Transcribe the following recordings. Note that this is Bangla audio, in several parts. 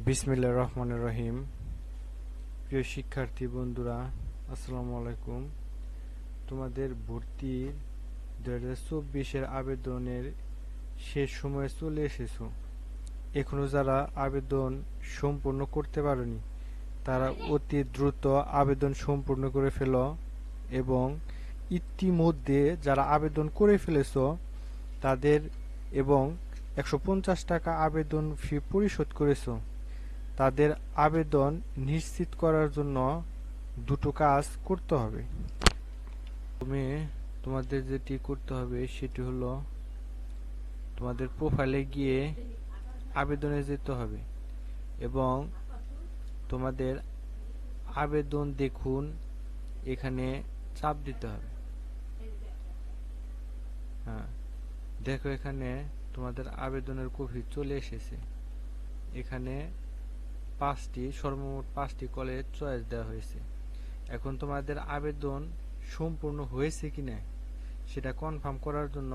বিসমিল্লাহির রহমানির রহিম। প্রিয় শিক্ষার্থী বন্ধুরা, আসসালামু আলাইকুম। তোমাদের ভর্তির 2024-এর আবেদনের শেষ সময়ে চলে এসেছো। এখনো যারা আবেদন সম্পূর্ণ করতে পারোনি তারা অতি দ্রুত আবেদন সম্পূর্ণ করে ফেলো, এবং ইতিমধ্যে যারা আবেদন করে ফেলেছো তাদের এবং 150 টাকা আবেদন ফি পরিশোধ করেছো তাদের আবেদন নিশ্চিত করার জন্য দুটো কাজ করতে হবে। তুমি তোমাদের যেটি করতে হবে সেটি হলো তোমাদের প্রোফাইলে গিয়ে আবেদনে যেতে হবে এবং তোমাদের আবেদন দেখুন এখানে চাপ দিতে হবে। হ্যাঁ, দেখো এখানে তোমাদের আবেদনের কপি চলে এসেছে। এখানে সর্বমোট 5টি কলেজ চয়েস দেওয়া হয়েছে। এখন তোমাদের আবেদন সম্পূর্ণ হয়েছে কিনা সেটা কনফার্ম করার জন্য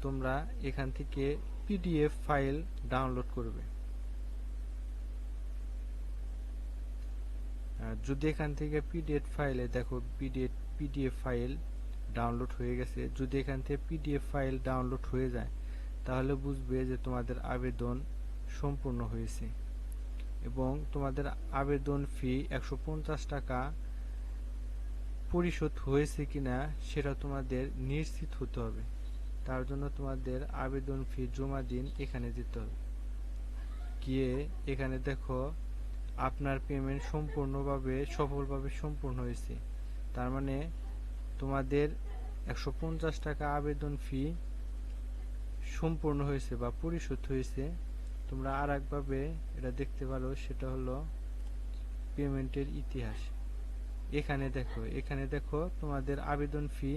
তোমরা এখান থেকে পিডিএফ ফাইল ডাউনলোড করবে। যদি এখান থেকে পিডিএফ ফাইলে দেখো পিডিএফ ফাইল ডাউনলোড হয়ে গেছে, যদি এখান থেকে পিডিএফ ফাইল ডাউনলোড হয়ে যায় তাহলে বুঝবে যে তোমাদের আবেদন সম্পূর্ণ হয়েছে এবং তোমাদের আবেদন ফি 150 টাকা পরিশোধ হয়েছে কিনা সেটা তোমাদের নিশ্চিত হতে হবে। তার জন্য তোমাদের আবেদন ফি জমা দিন এখানে যেতে হবে। গিয়ে এখানে দেখো আপনার পেমেন্ট সফলভাবে সম্পূর্ণ হয়েছে। তার মানে তোমাদের 150 টাকা আবেদন ফি সম্পূর্ণ হয়েছে বা পরিশোধ হয়েছে। তোমরা আর একভাবে এটা দেখতে পারো, সেটা হলো পেমেন্টের ইতিহাস। এখানে দেখো তোমাদের আবেদন ফি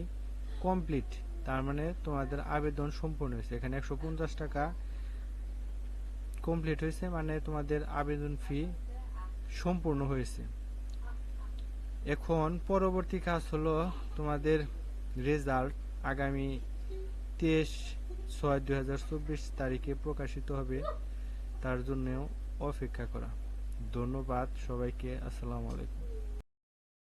কমপ্লিট, তার মানে তোমাদের আবেদন সম্পূর্ণ হয়েছে। এখানে 150 টাকা কমপ্লিট হয়েছে, মানে তোমাদের আবেদন ফি সম্পূর্ণ হয়েছে। এখন পরবর্তী কাজ হলো তোমাদের রেজাল্ট আগামী 23/6/2024 তারিখে প্রকাশিত হবে, তার জন্য অপেক্ষা করা। ধন্যবাদ সবাইকে। আসসালামু আলাইকুম।